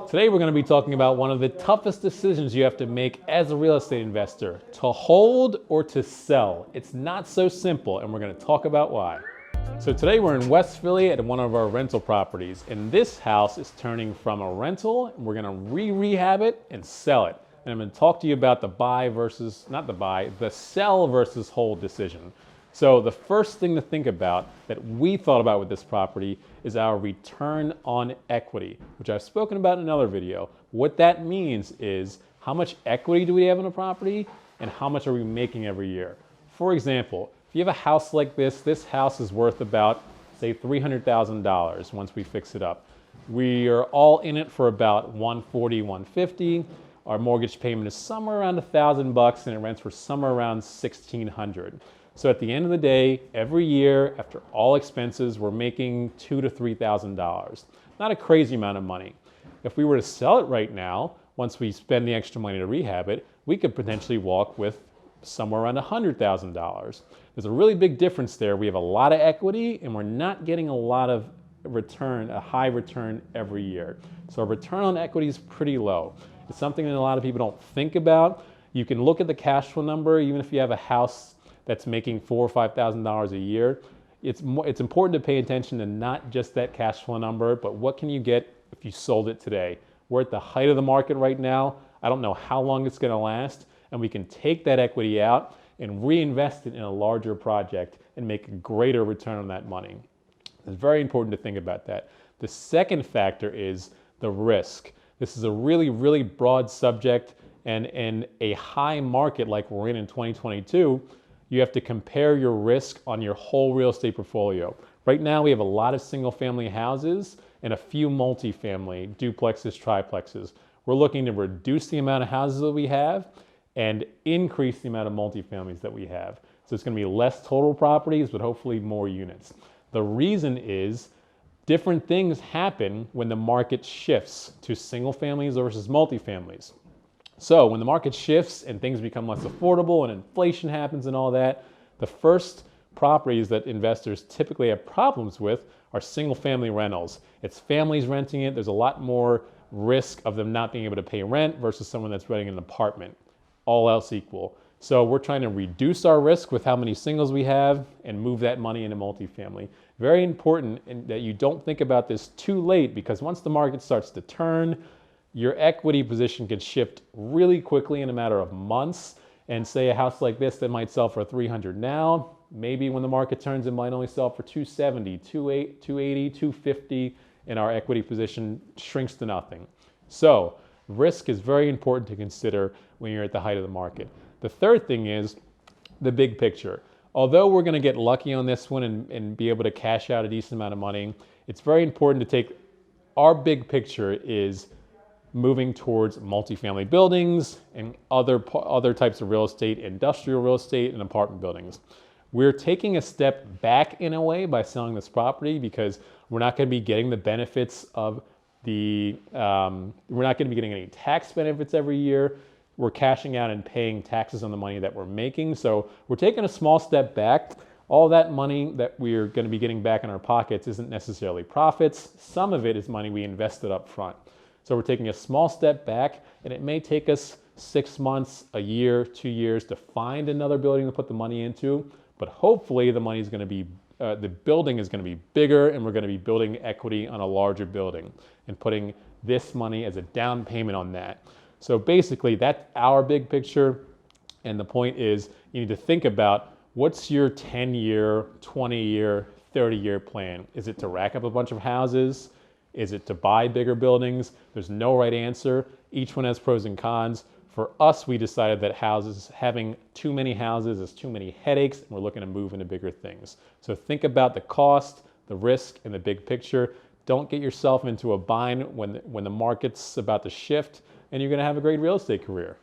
Today we're going to be talking about one of the toughest decisions you have to make as a real estate investor, to hold or to sell. It's not so simple, and we're going to talk about why. So today we're in West Philly at one of our rental properties, and this house is turning from a rental, and we're going to rehab it and sell it. And I'm going to talk to you about the sell versus hold decision. So the first thing to think about that we thought about with this property is our return on equity, which I've spoken about in another video. What that means is how much equity do we have in a property and how much are we making every year. For example, if you have a house like this house is worth about, say, $300,000 once we fix it up. We are all in it for about $140,000, $150,000. Our mortgage payment is somewhere around $1,000 and it rents for somewhere around $1,600. So at the end of the day, every year, after all expenses, we're making $2,000 to $3,000. Not a crazy amount of money. If we were to sell it right now, once we spend the extra money to rehab it, we could potentially walk with somewhere around $100,000. There's a really big difference there. We have a lot of equity and we're not getting a lot of return, a high return every year. So our return on equity is pretty low. It's something that a lot of people don't think about. You can look at the cash flow number, even if you have a house that's making $4,000 or $5,000 a year. It's important to pay attention to not just that cash flow number, but what can you get if you sold it today? We're at the height of the market right now. I don't know how long it's gonna last, and we can take that equity out and reinvest it in a larger project and make a greater return on that money. It's very important to think about that. The second factor is the risk. This is a really, really broad subject, and in a high market like we're in 2022, you have to compare your risk on your whole real estate portfolio. Right now, we have a lot of single-family houses and a few multifamily, duplexes, triplexes. We're looking to reduce the amount of houses that we have and increase the amount of multifamilies that we have. So it's gonna be less total properties, but hopefully more units. The reason is different things happen when the market shifts to single families versus multifamilies. So when the market shifts and things become less affordable and inflation happens and all that, the first properties that investors typically have problems with are single family rentals. It's families renting it. There's a lot more risk of them not being able to pay rent versus someone that's renting an apartment, all else equal. So we're trying to reduce our risk with how many singles we have and move that money into multifamily. Very important that you don't think about this too late, because once the market starts to turn, your equity position can shift really quickly in a matter of months. And say a house like this that might sell for $300 now, maybe when the market turns, it might only sell for $270, $280, $250, and our equity position shrinks to nothing. So risk is very important to consider when you're at the height of the market. The third thing is the big picture. Although we're gonna get lucky on this one and be able to cash out a decent amount of money, it's very important to take, our big picture is moving towards multifamily buildings and other types of real estate, industrial real estate and apartment buildings. We're taking a step back in a way by selling this property because we're not going to be getting the benefits of we're not going to be getting any tax benefits every year. We're cashing out and paying taxes on the money that we're making. So we're taking a small step back. All that money that we're going to be getting back in our pockets isn't necessarily profits. Some of it is money we invested up front. So we're taking a small step back, and it may take us 6 months, a year, 2 years to find another building to put the money into, but hopefully the money is going to be, the building is going to be bigger, and we're going to be building equity on a larger building and putting this money as a down payment on that. So basically that's our big picture, and the point is you need to think about what's your 10-year, 20-year, 30-year plan. Is it to rack up a bunch of houses? Is it to buy bigger buildings? There's no right answer. Each one has pros and cons. For us, we decided that having too many houses is too many headaches, and we're looking to move into bigger things. So think about the cost, the risk, and the big picture. Don't get yourself into a bind when the market's about to shift, and you're gonna have a great real estate career.